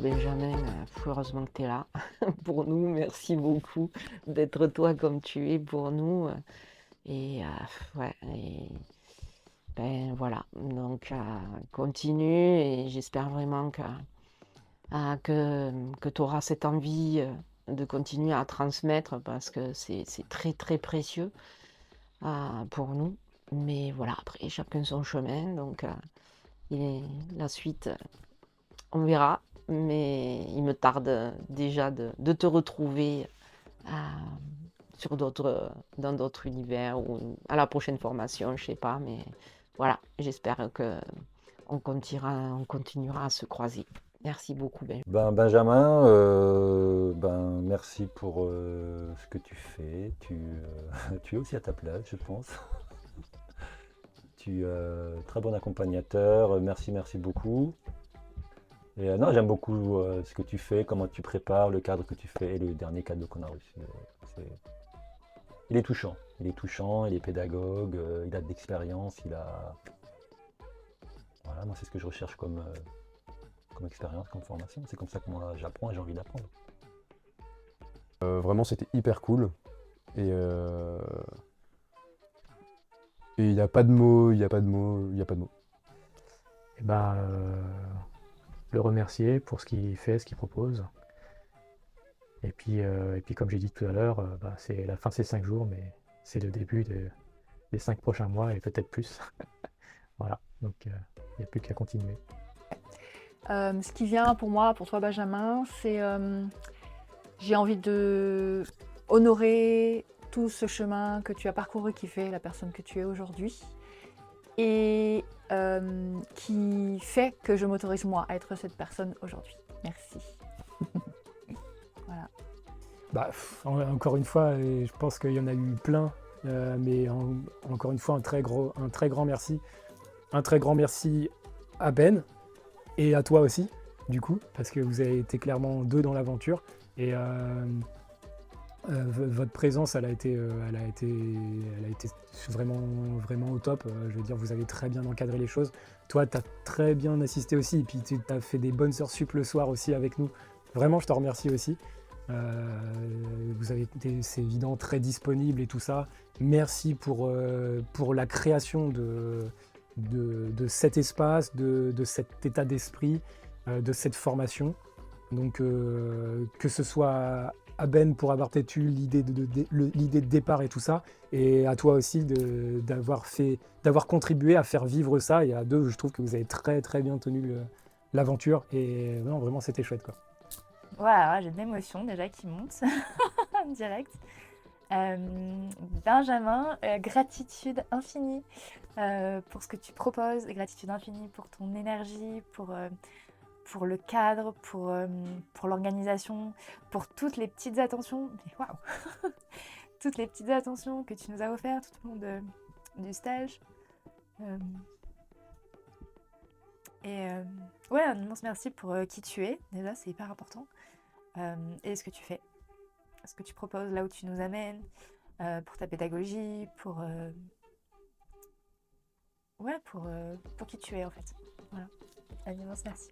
Benjamin, heureusement que tu es là pour nous. Merci beaucoup d'être toi comme tu es pour nous. Et ouais, et ben voilà. Donc continue et j'espère vraiment que tu auras cette envie de continuer à transmettre parce que c'est très très précieux pour nous. Mais voilà, après chacun son chemin. Donc la suite. On verra, mais il me tarde déjà de te retrouver euh, dans d'autres univers ou à la prochaine formation, je sais pas, mais voilà, j'espère que on continuera à se croiser. Merci beaucoup, Ben. Ben, Benjamin, merci pour ce que tu fais. Tu es aussi à ta place, je pense. Tu es très bon accompagnateur. Merci, merci beaucoup. Et non, j'aime beaucoup ce que tu fais, comment tu prépares, le cadre que tu fais et le dernier cadeau qu'on a reçu. C'est- Il est touchant. Il est touchant, il est pédagogue, il a de l'expérience, il a. Voilà, moi c'est ce que je recherche comme expérience, comme formation. C'est comme ça que moi j'apprends et j'ai envie d'apprendre. Vraiment, c'était hyper cool. Et il n'y a pas de mots, il n'y a pas de mots, il n'y a pas de mots. Et ben, le remercier pour ce qu'il fait, ce qu'il propose. Et puis comme j'ai dit tout à l'heure, c'est la fin de ces 5 jours, mais c'est le début des 5 prochains mois et peut-être plus. Voilà, donc il n'y a plus qu'à continuer. Ce qui vient pour moi, pour toi Benjamin, c'est j'ai envie de honorer tout ce chemin que tu as parcouru, qui fait la personne que tu es aujourd'hui, et qui fait que je m'autorise moi à être cette personne aujourd'hui. Merci. Voilà. Encore une fois, et je pense qu'il y en a eu plein, encore une fois, un très grand merci. Un très grand merci à Ben et à toi aussi, du coup, parce que vous avez été clairement deux dans l'aventure. Et votre présence, elle a été vraiment, vraiment au top. Je veux dire, vous avez très bien encadré les choses. Toi, tu as très bien assisté aussi, et puis tu as fait des bonnes heures sup le soir aussi avec nous. Vraiment, je te remercie aussi. Vous avez été, c'est évident, très disponible et tout ça. Merci pour la création de cet espace, de cet état d'esprit, de cette formation. Donc, que ce soit à Ben pour avoir peut-être eu l'idée de départ et tout ça, et à toi aussi d'avoir contribué à faire vivre ça. Et à deux, je trouve que vous avez très très bien tenu l'aventure. Et non, vraiment, c'était chouette, quoi. Voilà, j'ai de l'émotion déjà qui monte direct. Benjamin, gratitude infinie pour ce que tu proposes, gratitude infinie pour ton énergie, pour le cadre, pour l'organisation, pour toutes les petites attentions. Mais waouh toutes les petites attentions que tu nous as offertes tout au long du stage. Ouais, un immense merci pour qui tu es, déjà, c'est hyper important. Et ce que tu fais, ce que tu proposes, là où tu nous amènes, pour ta pédagogie, pour qui tu es en fait. Voilà, un immense merci.